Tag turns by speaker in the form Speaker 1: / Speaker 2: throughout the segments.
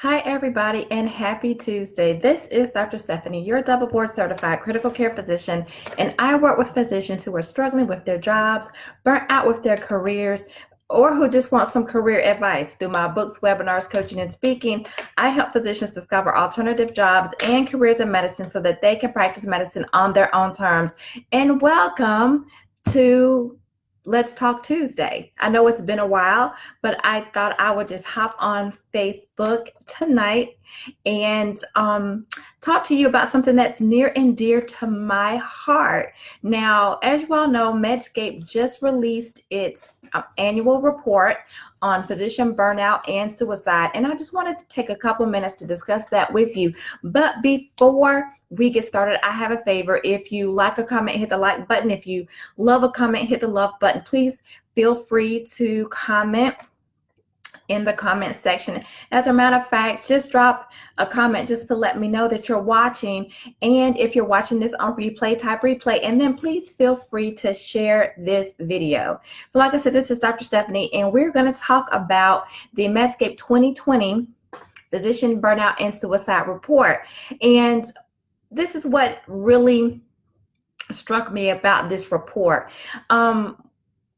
Speaker 1: Hi, everybody, and happy Tuesday. This is Dr. Stephanie, your double board certified critical care physician, and I work with physicians who are struggling with their jobs, burnt out with their careers, or who just want some career advice. Through my books, webinars, coaching, and speaking, I help physicians discover alternative jobs and careers in medicine so that they can practice medicine on their own terms. And welcome to Let's Talk Tuesday. I know it's been a while, but I thought I would just hop on Facebook tonight and talk to you about something that's near and dear to my heart. Now, as you all know, Medscape just released its annual report on physician burnout and suicide, and I just wanted to take a couple minutes to discuss that with you. But before we get started, I have a favor. If you like a comment, hit the like button. If you love a comment, hit the love button. Please feel free to comment in the comment section. As a matter of fact, just drop a comment just to let me know that you're watching. And if you're watching this on replay, type replay, and then please feel free to share this video. So like I said, this is Dr. Stephanie, and we're going to talk about the Medscape 2020 Physician Burnout and Suicide Report. And this is what really struck me about this report.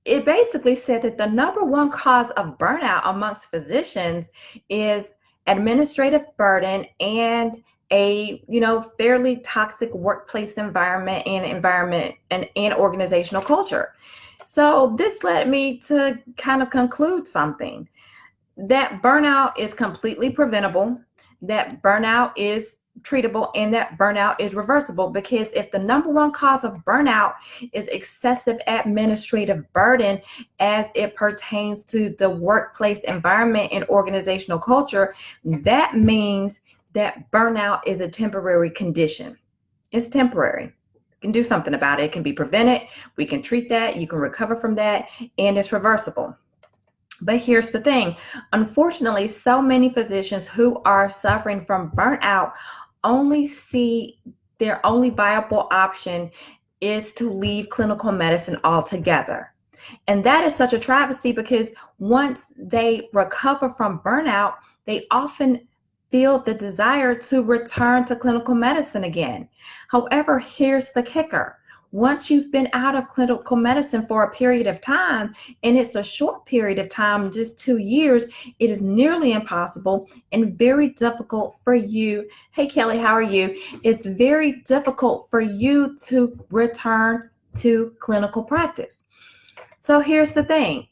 Speaker 1: It basically said that the number one cause of burnout amongst physicians is administrative burden and a fairly toxic workplace environment and organizational culture. So this led me to kind of conclude something, that burnout is completely preventable, that burnout is treatable, and that burnout is reversible. Because if the number one cause of burnout is excessive administrative burden as it pertains to the workplace environment and organizational culture, that means that burnout is a temporary condition. It's temporary. You can do something about it. It can be prevented. We can treat that. You can recover from that, and it's reversible. But here's the thing. Unfortunately, so many physicians who are suffering from burnout only see their only viable option is to leave clinical medicine altogether. And that is such a travesty, because once they recover from burnout, they often feel the desire to return to clinical medicine again. However, here's the kicker. Once you've been out of clinical medicine for a period of time, and it's a short period of time, just 2 years, it is nearly impossible and very difficult for you. Hey, Kelly, how are you? It's very difficult for you to return to clinical practice. So here's the thing.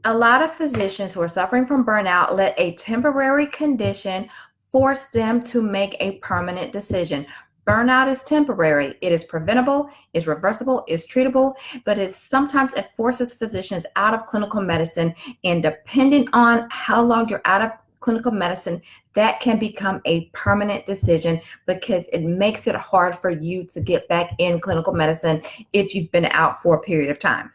Speaker 1: A lot of physicians who are suffering from burnout let a temporary condition force them to make a permanent decision. Burnout is temporary. It is preventable, is reversible, is treatable, but sometimes it forces physicians out of clinical medicine. And depending on how long you're out of clinical medicine, that can become a permanent decision, because it makes it hard for you to get back in clinical medicine if you've been out for a period of time.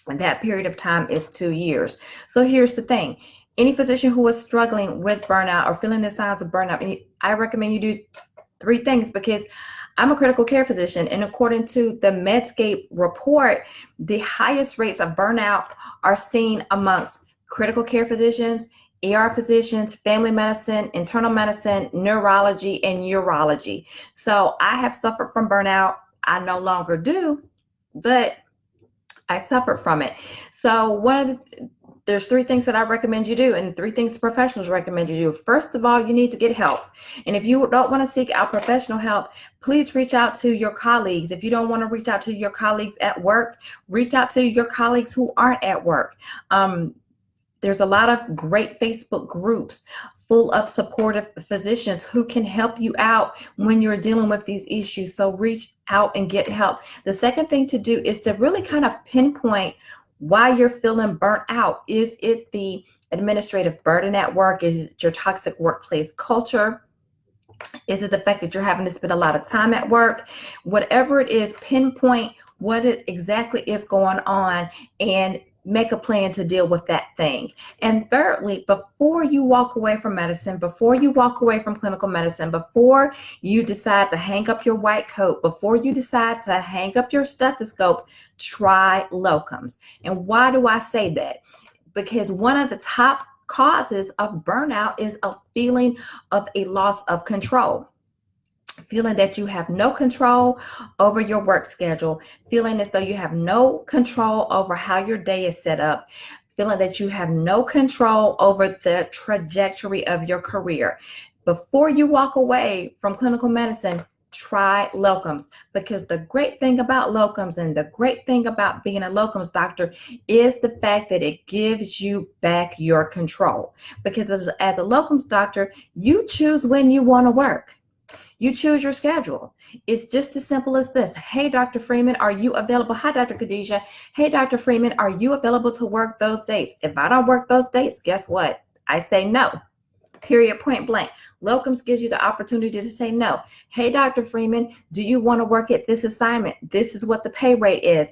Speaker 1: And that period of time is 2 years. So here's the thing. Any physician who is struggling with burnout or feeling the signs of burnout, I recommend you do 3 things, because I'm a critical care physician, and according to the Medscape report, the highest rates of burnout are seen amongst critical care physicians, ER physicians, family medicine, internal medicine, neurology, and urology. So I have suffered from burnout. I no longer do, but I suffered from it. So there's 3 things that I recommend you do, and 3 things professionals recommend you do. First of all, you need to get help. And if you don't want to seek out professional help, please reach out to your colleagues. If you don't want to reach out to your colleagues at work, reach out to your colleagues who aren't at work. There's a lot of great Facebook groups full of supportive physicians who can help you out when you're dealing with these issues. So reach out and get help. The second thing to do is to really kind of pinpoint why you're feeling burnt out. Is it the administrative burden at work? Is it your toxic workplace culture? Is it the fact that you're having to spend a lot of time at work? Whatever it is, pinpoint what it exactly is going on and make a plan to deal with that thing. And thirdly, before you walk away from medicine, before you walk away from clinical medicine, before you decide to hang up your white coat, before you decide to hang up your stethoscope, try locums. And why do I say that? Because one of the top causes of burnout is a feeling of a loss of control. Feeling that you have no control over your work schedule, feeling as though you have no control over how your day is set up, feeling that you have no control over the trajectory of your career. Before you walk away from clinical medicine, try locums, because the great thing about locums and the great thing about being a locums doctor is the fact that it gives you back your control. Because as a locums doctor, you choose when you want to work. You choose your schedule. It's just as simple as this. Hey, Dr. Freeman, are you available? Hi, Dr. Khadijah. Hey, Dr. Freeman, are you available to work those dates? If I don't work those dates, guess what? I say no. Period, point blank. Locums gives you the opportunity to say no. Hey, Dr. Freeman, do you want to work at this assignment? This is what the pay rate is.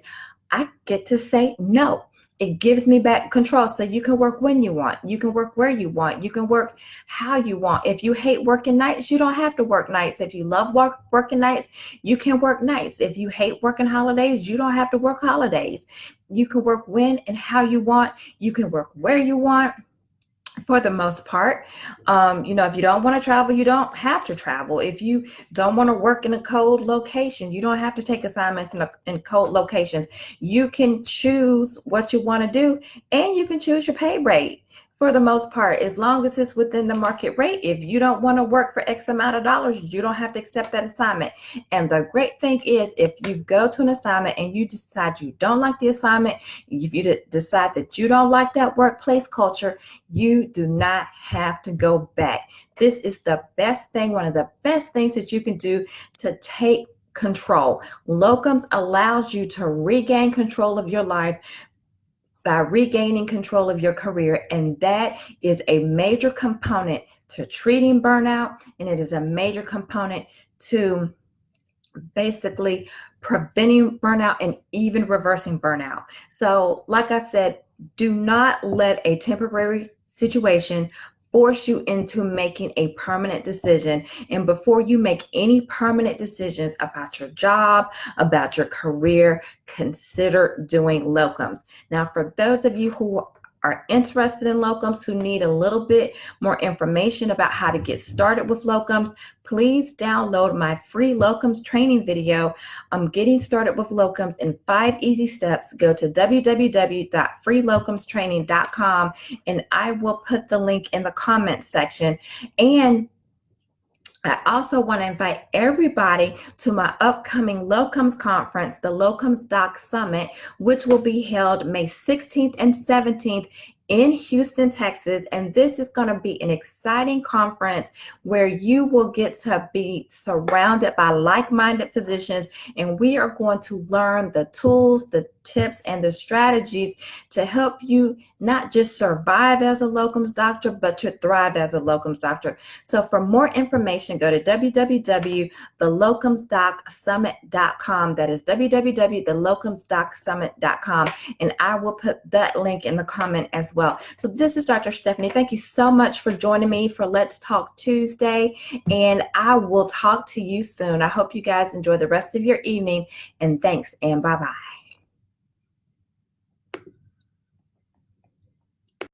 Speaker 1: I get to say no. It gives me back control, so you can work when you want. You can work where you want. You can work how you want. If you hate working nights, you don't have to work nights. If you love working nights, you can work nights. If you hate working holidays, you don't have to work holidays. You can work when and how you want. You can work where you want. For the most part, if you don't want to travel, you don't have to travel. If you don't want to work in a cold location, you don't have to take assignments in cold locations. You can choose what you want to do, and you can choose your pay rate. For the most part, as long as it's within the market rate. If you don't want to work for X amount of dollars, you don't have to accept that assignment. And the great thing is, if you go to an assignment and you decide you don't like the assignment, if you decide that you don't like that workplace culture, you do not have to go back. This is the best thing, one of the best things that you can do to take control. Locums allows you to regain control of your life by regaining control of your career. And that is a major component to treating burnout. And it is a major component to basically preventing burnout and even reversing burnout. So like I said, do not let a temporary situation force you into making a permanent decision. And before you make any permanent decisions about your job, about your career, consider doing locums. Now, for those of you who are interested in locums, who need a little bit more information about how to get started with locums, please download my free locums training video. I'm getting started with locums in 5 easy steps. Go to www.freelocumstraining.com, and I will put the link in the comments section. And I also want to invite everybody to my upcoming locums conference, the Locums Doc Summit, which will be held May 16th and 17th in Houston, Texas. And this is going to be an exciting conference where you will get to be surrounded by like-minded physicians, and we are going to learn the tools, the tips, and the strategies to help you not just survive as a locums doctor, but to thrive as a locums doctor. So for more information, go to www.thelocumsdocsummit.com. That is www.thelocumsdocsummit.com, and I will put that link in the comment as well. So this is Dr. Stephanie. Thank you so much for joining me for Let's Talk Tuesday, and I will talk to you soon. I hope you guys enjoy the rest of your evening, and thanks, and bye-bye.